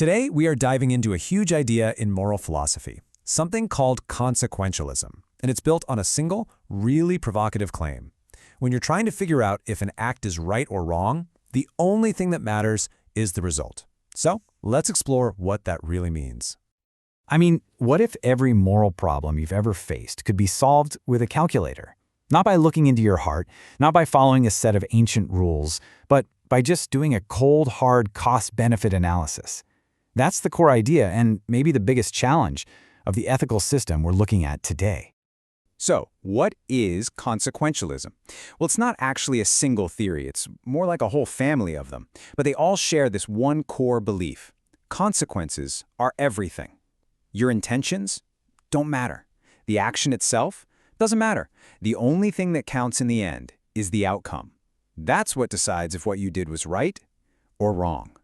Today, we are diving into a huge idea in moral philosophy, something called consequentialism, and it's built on a single, really provocative claim. When you're trying to figure out if an act is right or wrong, the only thing that matters is the result. So, let's explore what that really means. I mean, what if every moral problem you've ever faced could be solved with a calculator? Not by looking into your heart, not by following a set of ancient rules, but by just doing a cold, hard cost-benefit analysis. That's the core idea and maybe the biggest challenge of the ethical system we're looking at today. So, what is consequentialism? Well, it's not actually a single theory. It's more like a whole family of them. But they all share this one core belief. Consequences are everything. Your intentions don't matter. The action itself doesn't matter. The only thing that counts in the end is the outcome. That's what decides if what you did was right or wrong.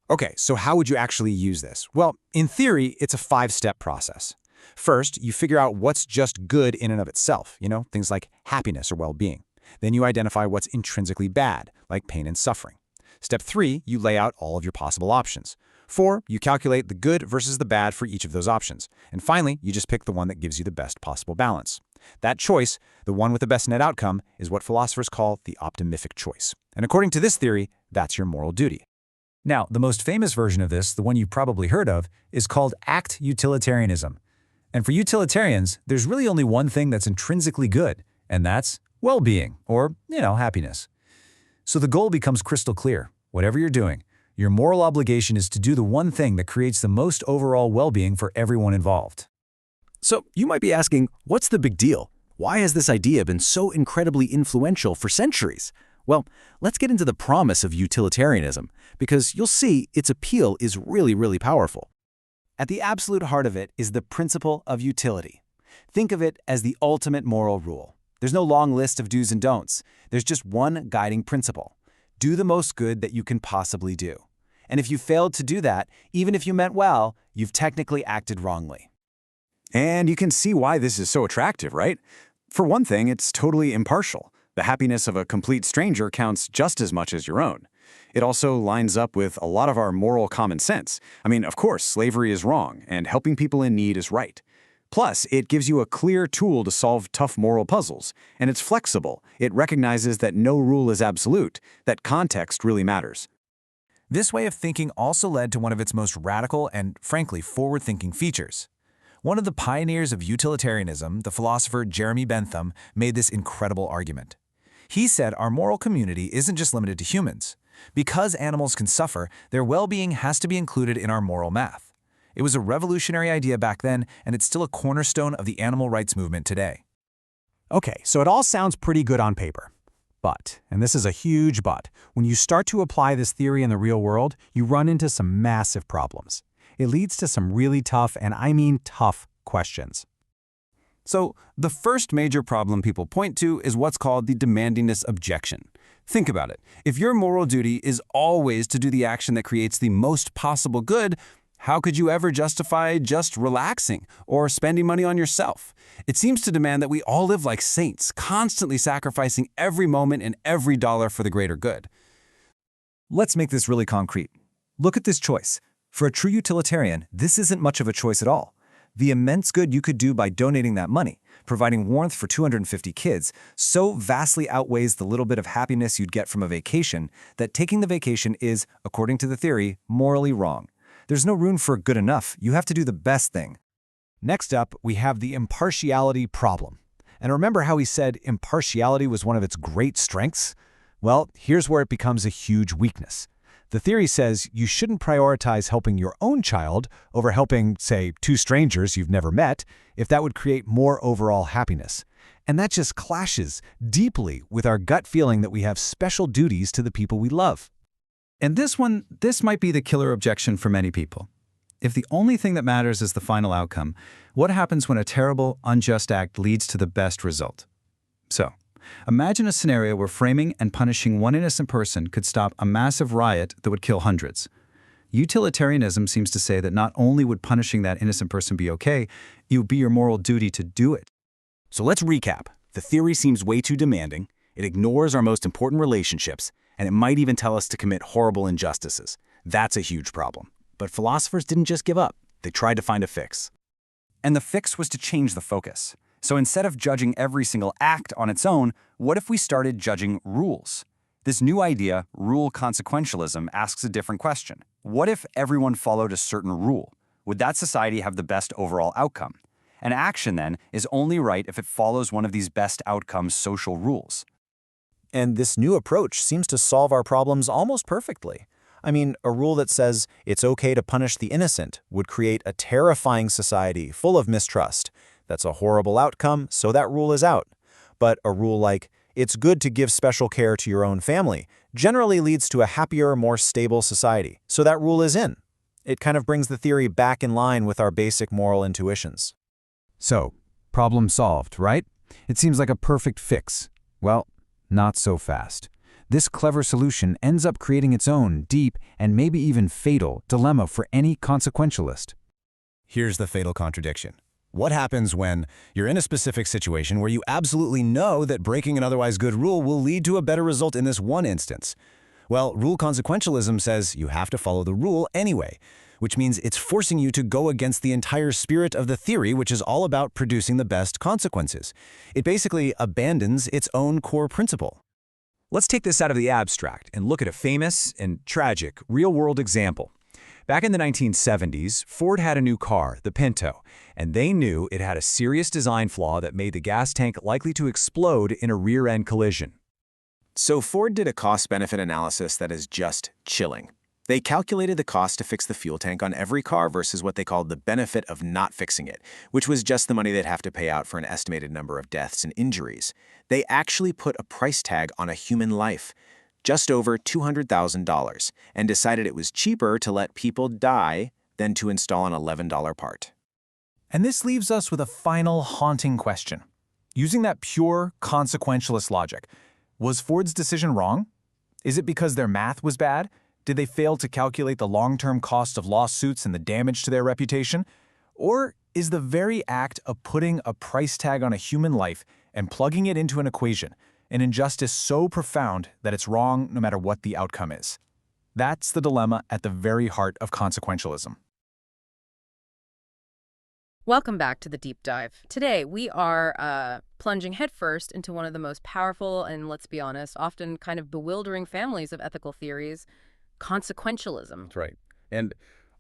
Okay, so how would you actually use this? Well, in theory, it's a 5-step process. First, you figure out what's just good in and of itself, things like happiness or well-being. Then you identify what's intrinsically bad, like pain and suffering. Step 3, you lay out all of your possible options. 4, you calculate the good versus the bad for each of those options. And finally, you just pick the one that gives you the best possible balance. That choice, the one with the best net outcome, is what philosophers call the optimific choice. And according to this theory, that's your moral duty. Now, the most famous version of this, the one you've probably heard of, is called ACT utilitarianism. And for utilitarians, there's really only one thing that's intrinsically good, and that's well-being, or, happiness. So the goal becomes crystal clear. Whatever you're doing, your moral obligation is to do the one thing that creates the most overall well-being for everyone involved. So you might be asking, what's the big deal? Why has this idea been so incredibly influential for centuries? Well, let's get into the promise of utilitarianism, because you'll see its appeal is really, really powerful. At the absolute heart of it is the principle of utility. Think of it as the ultimate moral rule. There's no long list of do's and don'ts. There's just one guiding principle. Do the most good that you can possibly do. And if you failed to do that, even if you meant well, you've technically acted wrongly. And you can see why this is so attractive, right? For one thing, it's totally impartial. The happiness of a complete stranger counts just as much as your own. It also lines up with a lot of our moral common sense. I mean, of course, slavery is wrong, and helping people in need is right. Plus, it gives you a clear tool to solve tough moral puzzles, and it's flexible. It recognizes that no rule is absolute, that context really matters. This way of thinking also led to one of its most radical and, frankly, forward-thinking features. One of the pioneers of utilitarianism, the philosopher Jeremy Bentham, made this incredible argument. He said our moral community isn't just limited to humans. Because animals can suffer, their well-being has to be included in our moral math. It was a revolutionary idea back then, and it's still a cornerstone of the animal rights movement today. Okay, so it all sounds pretty good on paper. But, and this is a huge but, when you start to apply this theory in the real world, you run into some massive problems. It leads to some really tough, and I mean tough, questions. So, the first major problem people point to is what's called the demandingness objection. Think about it. If your moral duty is always to do the action that creates the most possible good, how could you ever justify just relaxing or spending money on yourself? It seems to demand that we all live like saints, constantly sacrificing every moment and every dollar for the greater good. Let's make this really concrete. Look at this choice. For a true utilitarian, this isn't much of a choice at all. The immense good you could do by donating that money, providing warmth for 250 kids, so vastly outweighs the little bit of happiness you'd get from a vacation that taking the vacation is, according to the theory, morally wrong. There's no room for good enough. You have to do the best thing. Next up, we have the impartiality problem. And remember how he said impartiality was one of its great strengths? Well, here's where it becomes a huge weakness. The theory says you shouldn't prioritize helping your own child over helping, say, 2 strangers you've never met, if that would create more overall happiness. And that just clashes deeply with our gut feeling that we have special duties to the people we love. And this might be the killer objection for many people. If the only thing that matters is the final outcome, what happens when a terrible, unjust act leads to the best result? So, imagine a scenario where framing and punishing one innocent person could stop a massive riot that would kill hundreds. Utilitarianism seems to say that not only would punishing that innocent person be okay, it would be your moral duty to do it. So let's recap. The theory seems way too demanding, it ignores our most important relationships, and it might even tell us to commit horrible injustices. That's a huge problem. But philosophers didn't just give up. They tried to find a fix. And the fix was to change the focus. So instead of judging every single act on its own, what if we started judging rules? This new idea, rule consequentialism, asks a different question. What if everyone followed a certain rule? Would that society have the best overall outcome? An action, then, is only right if it follows one of these best outcomes social rules. And this new approach seems to solve our problems almost perfectly. I mean, a rule that says it's okay to punish the innocent would create a terrifying society full of mistrust. That's a horrible outcome, so that rule is out. But a rule like, it's good to give special care to your own family, generally leads to a happier, more stable society, so that rule is in. It kind of brings the theory back in line with our basic moral intuitions. So, problem solved, right? It seems like a perfect fix. Well, not so fast. This clever solution ends up creating its own deep and maybe even fatal dilemma for any consequentialist. Here's the fatal contradiction. What happens when you're in a specific situation where you absolutely know that breaking an otherwise good rule will lead to a better result in this one instance? Well, rule consequentialism says you have to follow the rule anyway, which means it's forcing you to go against the entire spirit of the theory, which is all about producing the best consequences. It basically abandons its own core principle. Let's take this out of the abstract and look at a famous and tragic real-world example. Back in the 1970s, Ford had a new car, the Pinto, and they knew it had a serious design flaw that made the gas tank likely to explode in a rear-end collision. So Ford did a cost-benefit analysis that is just chilling. They calculated the cost to fix the fuel tank on every car versus what they called the benefit of not fixing it, which was just the money they'd have to pay out for an estimated number of deaths and injuries. They actually put a price tag on a human life, just over $200,000, and decided it was cheaper to let people die than to install an $11 part. And this leaves us with a final haunting question. Using that pure consequentialist logic, was Ford's decision wrong? Is it because their math was bad? Did they fail to calculate the long-term cost of lawsuits and the damage to their reputation? Or is the very act of putting a price tag on a human life and plugging it into an equation an injustice so profound that it's wrong no matter what the outcome is? That's the dilemma at the very heart of consequentialism. Welcome back to the Deep Dive. Today, we are plunging headfirst into one of the most powerful and, let's be honest, often kind of bewildering families of ethical theories, consequentialism. That's right. And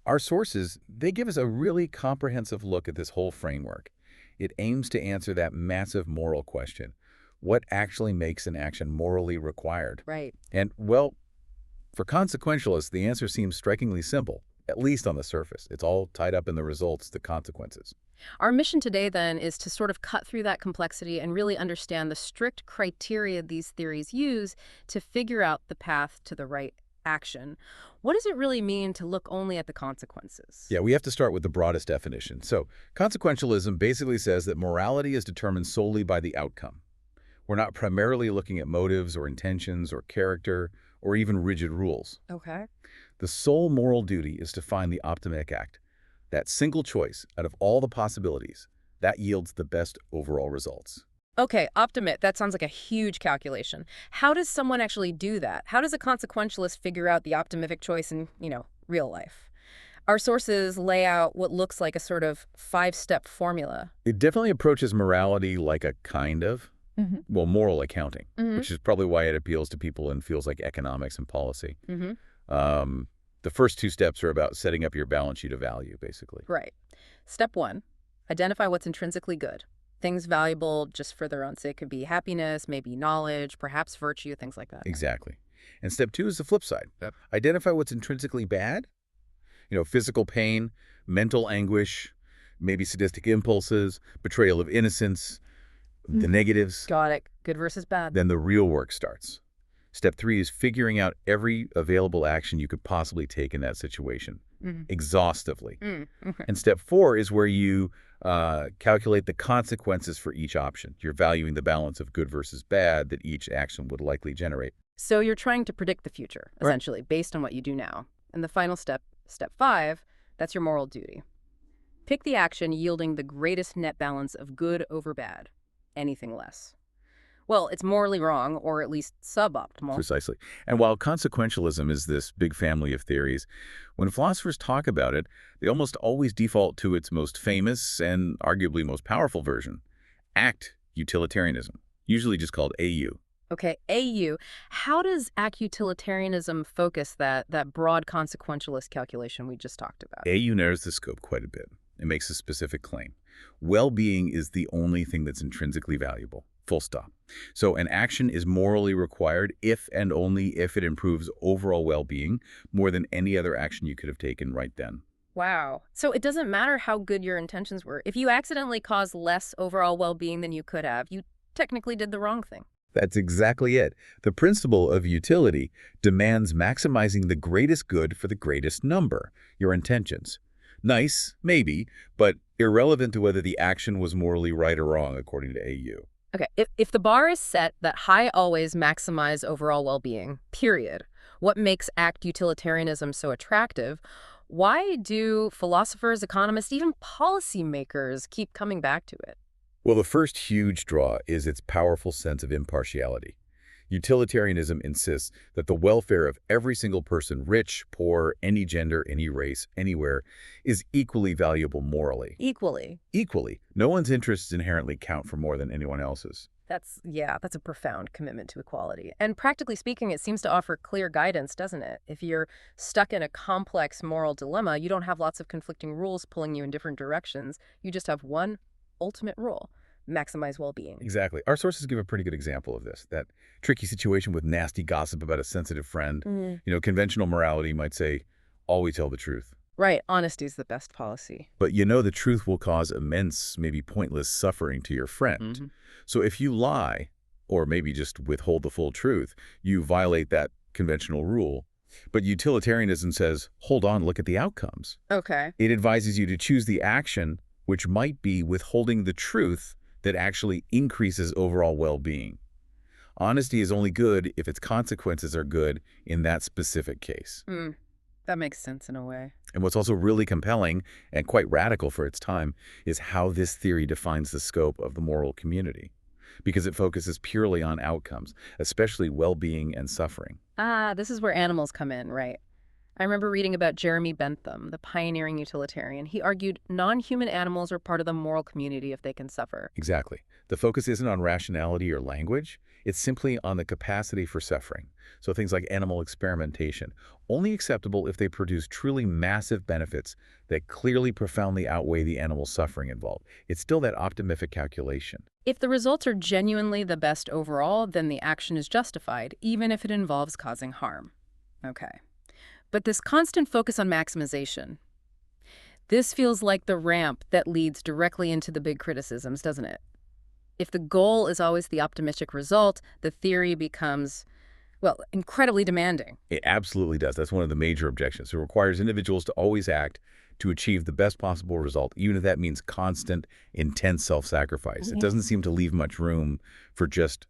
our sources, they give us a really comprehensive look at this whole framework. It aims to answer that massive moral question. What actually makes an action morally required? Right. And, well, for consequentialists, the answer seems strikingly simple, at least on the surface. It's all tied up in the results, the consequences. Our mission today, then, is to sort of cut through that complexity and really understand the strict criteria these theories use to figure out the path to the right action. What does it really mean to look only at the consequences? Yeah, we have to start with the broadest definition. So, consequentialism basically says that morality is determined solely by the outcome. We're not primarily looking at motives or intentions or character or even rigid rules. Okay. The sole moral duty is to find the optimatic act. That single choice out of all the possibilities, that yields the best overall results. Okay, optimate. That sounds like a huge calculation. How does someone actually do that? How does a consequentialist figure out the optimistic choice in, real life? Our sources lay out what looks like a sort of 5-step formula. It definitely approaches morality like a kind of, moral accounting, which is probably why it appeals to people in fields like economics and policy. The first 2 steps are about setting up your balance sheet of value, basically. Right. Step 1, identify what's intrinsically good. Things valuable just for their own sake could be happiness, maybe knowledge, perhaps virtue, things like that. Exactly. And step 2 is the flip side. Identify what's intrinsically bad. Physical pain, mental anguish, maybe sadistic impulses, betrayal of innocence, the negatives. Got it. Good versus bad. Then the real work starts. Step 3 is figuring out every available action you could possibly take in that situation, exhaustively. And step 4 is where you calculate the consequences for each option. You're valuing the balance of good versus bad that each action would likely generate. So you're trying to predict the future, essentially, based on what you do now. And the final step, step 5, that's your moral duty. Pick the action yielding the greatest net balance of good over bad, anything less. Well, it's morally wrong, or at least suboptimal. Precisely. And while consequentialism is this big family of theories, when philosophers talk about it, they almost always default to its most famous and arguably most powerful version, act utilitarianism, usually just called AU. Okay, AU. How does act utilitarianism focus that broad consequentialist calculation we just talked about? AU narrows the scope quite a bit. It makes a specific claim. Well-being is the only thing that's intrinsically valuable. Full stop. So an action is morally required if and only if it improves overall well-being more than any other action you could have taken right then. Wow. So it doesn't matter how good your intentions were. If you accidentally cause less overall well-being than you could have, you technically did the wrong thing. That's exactly it. The principle of utility demands maximizing the greatest good for the greatest number, your intentions. Nice, maybe, but irrelevant to whether the action was morally right or wrong, according to AU. Okay, if the bar is set that high always maximize overall well-being, period, what makes act utilitarianism so attractive? Why do philosophers, economists, even policymakers keep coming back to it? Well, the first huge draw is its powerful sense of impartiality. Utilitarianism insists that the welfare of every single person, rich, poor, any gender, any race, anywhere, is equally valuable morally. Equally. Equally. No one's interests inherently count for more than anyone else's. That's a profound commitment to equality. And practically speaking, it seems to offer clear guidance, doesn't it? If you're stuck in a complex moral dilemma, you don't have lots of conflicting rules pulling you in different directions. You just have one ultimate rule: maximize well-being. Exactly. Our sources give a pretty good example of this, that tricky situation with nasty gossip about a sensitive friend. Conventional morality might say, always tell the truth. Right. Honesty is the best policy. But the truth will cause immense, maybe pointless suffering to your friend. So if you lie, or maybe just withhold the full truth, you violate that conventional rule. But utilitarianism says, hold on, look at the outcomes. Okay. It advises you to choose the action, which might be withholding the truth that actually increases overall well-being. Honesty is only good if its consequences are good in that specific case. That makes sense in a way. And what's also really compelling and quite radical for its time is how this theory defines the scope of the moral community, because it focuses purely on outcomes, especially well-being and suffering. This is where animals come in, right? I remember reading about Jeremy Bentham, the pioneering utilitarian. He argued non-human animals are part of the moral community if they can suffer. Exactly. The focus isn't on rationality or language. It's simply on the capacity for suffering. So things like animal experimentation, only acceptable if they produce truly massive benefits that clearly profoundly outweigh the animal suffering involved. It's still that optimistic calculation. If the results are genuinely the best overall, then the action is justified, even if it involves causing harm. Okay. But this constant focus on maximization, this feels like the ramp that leads directly into the big criticisms, doesn't it? If the goal is always the optimistic result, the theory becomes, well, incredibly demanding. It absolutely does. That's one of the major objections. It requires individuals to always act to achieve the best possible result, even if that means constant, intense self-sacrifice. It doesn't seem to leave much room for just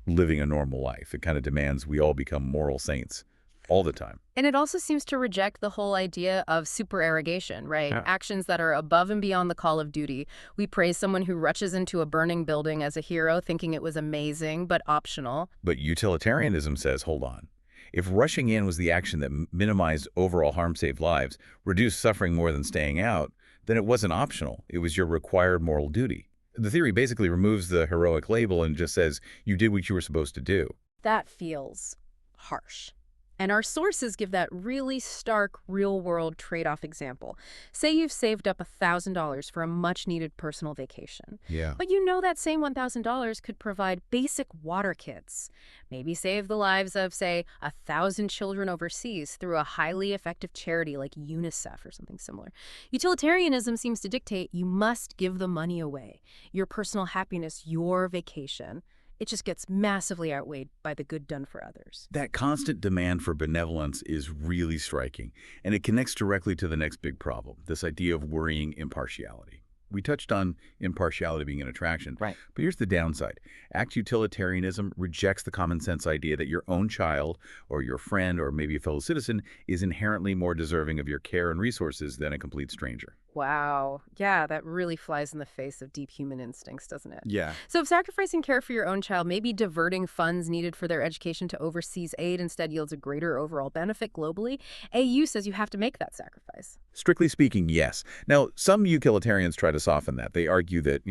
living a normal life. It kind of demands we all become moral saints all the time. And it also seems to reject the whole idea of supererogation, right? Yeah. Actions that are above and beyond the call of duty. We praise someone who rushes into a burning building as a hero, thinking it was amazing, but optional. But utilitarianism says, hold on. If rushing in was the action that minimized overall harm, saved lives, reduced suffering more than staying out, then it wasn't optional. It was your required moral duty. The theory basically removes the heroic label and just says you did what you were supposed to do. That feels harsh. And our sources give that really stark, real-world trade-off example. Say you've saved up $1,000 for a much-needed personal vacation. Yeah. But you know that same $1,000 could provide basic water kits, maybe save the lives of, say, 1,000 children overseas through a highly effective charity like UNICEF or something similar. Utilitarianism seems to dictate you must give the money away. Your personal happiness, your vacation. It just gets massively outweighed by the good done for others. That constant demand for benevolence is really striking, and it connects directly to the next big problem, this idea of worrying impartiality. We touched on impartiality being an attraction, Right. But here's the downside. Act utilitarianism rejects the common sense idea that your own child or your friend or maybe a fellow citizen is inherently more deserving of your care and resources than a complete stranger. Wow. Yeah, that really flies in the face of deep human instincts, doesn't it? Yeah. So if sacrificing care for your own child, maybe diverting funds needed for their education to overseas aid instead yields a greater overall benefit globally, AU says you have to make that sacrifice. Strictly speaking, yes. Now, some utilitarians try to soften that. They argue that,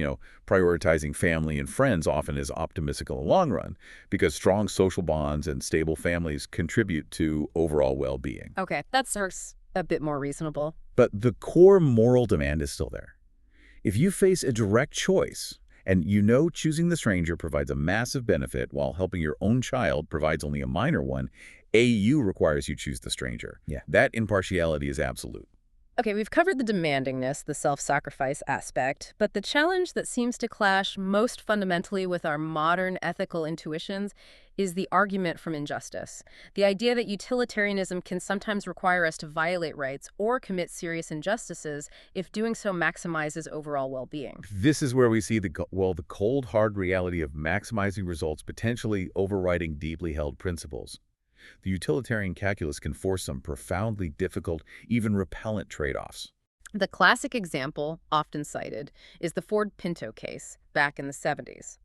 prioritizing family and friends often is optimistic in the long run because strong social bonds and stable families contribute to overall well-being. Okay, that starts a bit more reasonable. But the core moral demand is still there. If you face a direct choice, and choosing the stranger provides a massive benefit while helping your own child provides only a minor one, AU requires you choose the stranger. Yeah. That impartiality is absolute. Okay, we've covered the demandingness, the self-sacrifice aspect, but the challenge that seems to clash most fundamentally with our modern ethical intuitions is the argument from injustice. The idea that utilitarianism can sometimes require us to violate rights or commit serious injustices if doing so maximizes overall well-being. This is where we see the cold, hard reality of maximizing results potentially overriding deeply held principles. The utilitarian calculus can force some profoundly difficult, even repellent trade-offs. The classic example, often cited, is the Ford Pinto case back in the 70s.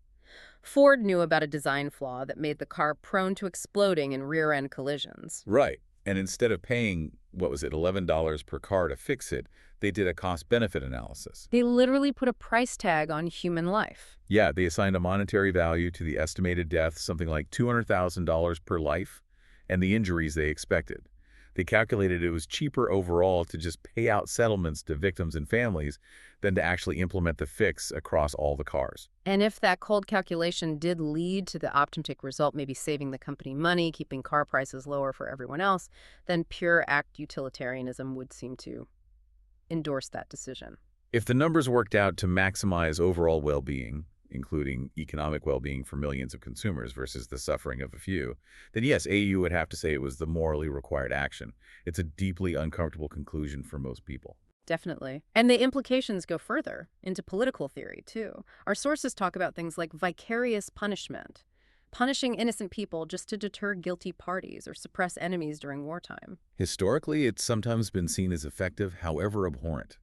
Ford knew about a design flaw that made the car prone to exploding in rear-end collisions. Right. And instead of paying, $11 per car to fix it, they did a cost-benefit analysis. They literally put a price tag on human life. Yeah, they assigned a monetary value to the estimated deaths, something like $200,000 per life, and the injuries they expected. They calculated it was cheaper overall to just pay out settlements to victims and families than to actually implement the fix across all the cars. And if that cold calculation did lead to the optimistic result, maybe saving the company money, keeping car prices lower for everyone else, then pure act utilitarianism would seem to endorse that decision. If the numbers worked out to maximize overall well-being, including economic well-being for millions of consumers versus the suffering of a few, then yes, AU would have to say it was the morally required action. It's a deeply uncomfortable conclusion for most people. Definitely. And the implications go further into political theory, too. Our sources talk about things like vicarious punishment, punishing innocent people just to deter guilty parties or suppress enemies during wartime. Historically, it's sometimes been seen as effective, however abhorrent.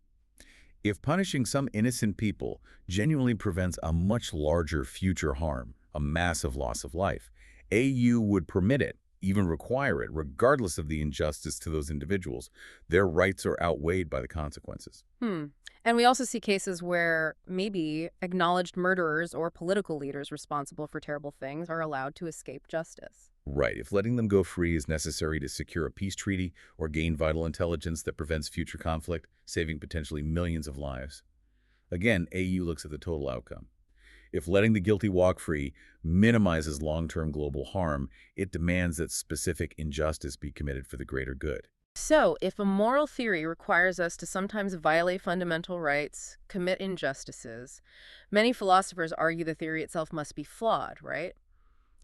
If punishing some innocent people genuinely prevents a much larger future harm, a massive loss of life, AU would permit it, even require it, regardless of the injustice to those individuals. Their rights are outweighed by the consequences. And we also see cases where maybe acknowledged murderers or political leaders responsible for terrible things are allowed to escape justice. Right. If letting them go free is necessary to secure a peace treaty or gain vital intelligence that prevents future conflict, saving potentially millions of lives. Again, AU looks at the total outcome. If letting the guilty walk free minimizes long-term global harm, it demands that specific injustice be committed for the greater good. So, if a moral theory requires us to sometimes violate fundamental rights, commit injustices, many philosophers argue the theory itself must be flawed, right?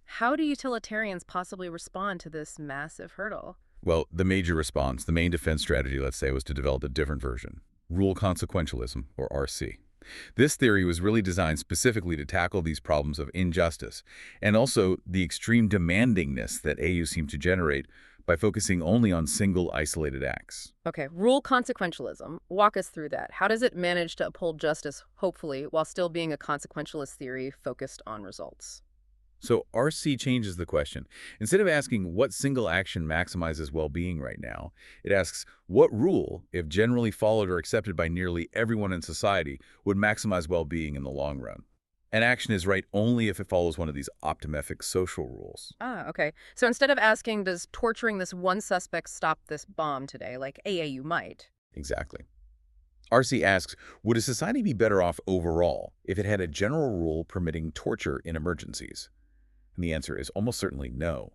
How do utilitarians possibly respond to this massive hurdle? Well, the major response, the main defense strategy, let's say, was to develop a different version, rule consequentialism, or RC. This theory was really designed specifically to tackle these problems of injustice and also the extreme demandingness that AU seemed to generate by focusing only on single isolated acts. Okay, rule consequentialism. Walk us through that. How does it manage to uphold justice, hopefully, while still being a consequentialist theory focused on results? So RC changes the question. Instead of asking what single action maximizes well-being right now, it asks what rule, if generally followed or accepted by nearly everyone in society, would maximize well-being in the long run. An action is right only if it follows one of these optimistic social rules. Ah, okay. So instead of asking, does torturing this one suspect stop this bomb today, like AAU might? Exactly. RC asks, would a society be better off overall if it had a general rule permitting torture in emergencies? And the answer is almost certainly no.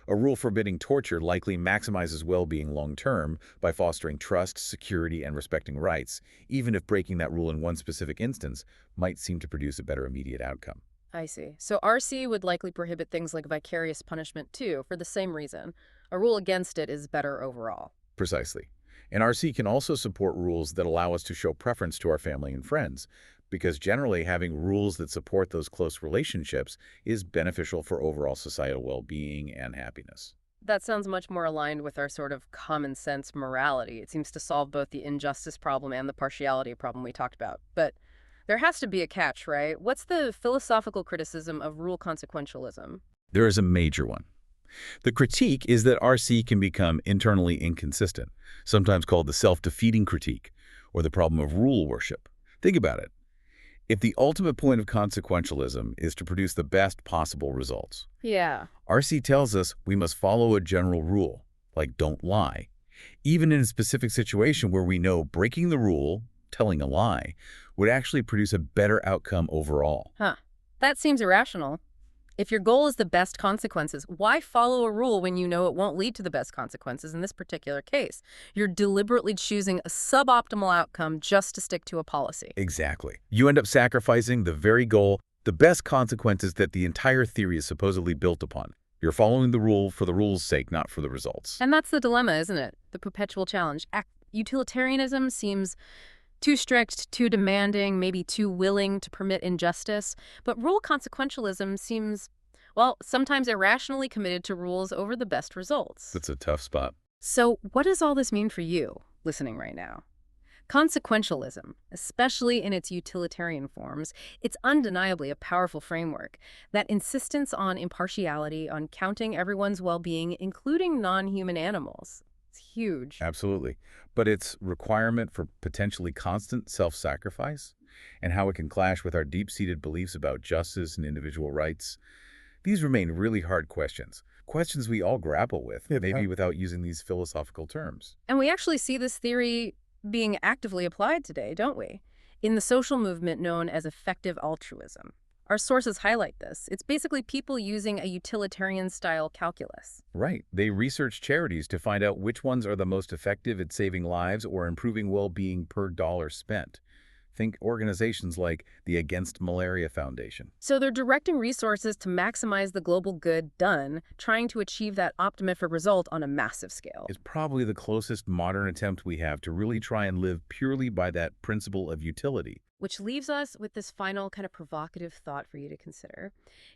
A rule forbidding torture likely maximizes well-being long-term by fostering trust, security, and respecting rights, even if breaking that rule in one specific instance might seem to produce a better immediate outcome. I see. So RC would likely prohibit things like vicarious punishment, too, for the same reason. A rule against it is better overall. Precisely. And RC can also support rules that allow us to show preference to our family and friends, because generally having rules that support those close relationships is beneficial for overall societal well-being and happiness. That sounds much more aligned with our sort of common sense morality. It seems to solve both the injustice problem and the partiality problem we talked about. But there has to be a catch, right? What's the philosophical criticism of rule consequentialism? There is a major one. The critique is that RC can become internally inconsistent, sometimes called the self-defeating critique, or the problem of rule worship. Think about it. If the ultimate point of consequentialism is to produce the best possible results, Yeah. RC tells us we must follow a general rule, like don't lie, even in a specific situation where we know breaking the rule, telling a lie, would actually produce a better outcome overall. Huh. That seems irrational. If your goal is the best consequences, why follow a rule when you know it won't lead to the best consequences in this particular case? You're deliberately choosing a suboptimal outcome just to stick to a policy. Exactly. You end up sacrificing the very goal, the best consequences that the entire theory is supposedly built upon. You're following the rule for the rule's sake, not for the results. And that's the dilemma, isn't it? The perpetual challenge. Utilitarianism seems too strict, too demanding, maybe too willing to permit injustice. But rule consequentialism seems, well, sometimes irrationally committed to rules over the best results. That's a tough spot. So what does all this mean for you, listening right now? Consequentialism, especially in its utilitarian forms, it's undeniably a powerful framework. That insistence on impartiality, on counting everyone's well-being, including non-human animals. It's huge. Absolutely. But its requirement for potentially constant self-sacrifice and how it can clash with our deep-seated beliefs about justice and individual rights, these remain really hard questions. Questions we all grapple with, maybe without using these philosophical terms. And we actually see this theory being actively applied today, don't we? In the social movement known as effective altruism. Our sources highlight this. It's basically people using a utilitarian-style calculus. Right. They research charities to find out which ones are the most effective at saving lives or improving well-being per dollar spent. Think organizations like the Against Malaria Foundation. So they're directing resources to maximize the global good done, trying to achieve that optimistic result on a massive scale. It's probably the closest modern attempt we have to really try and live purely by that principle of utility. Which leaves us with this final kind of provocative thought for you to consider.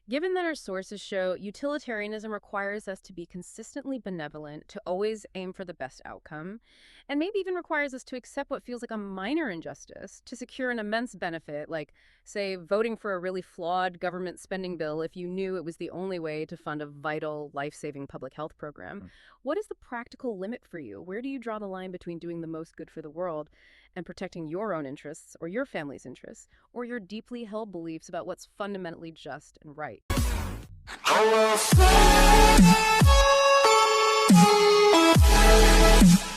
Given that our sources show utilitarianism requires us to be consistently benevolent, to always aim for the best outcome, and maybe even requires us to accept what feels like a minor injustice to secure an immense benefit, like, say, voting for a really flawed government spending bill if you knew it was the only way to fund a vital, life-saving public health program. What is the practical limit for you? Where do you draw the line between doing the most good for the world and protecting your own interests or your family's interests or your deeply held beliefs about what's fundamentally just and right? I will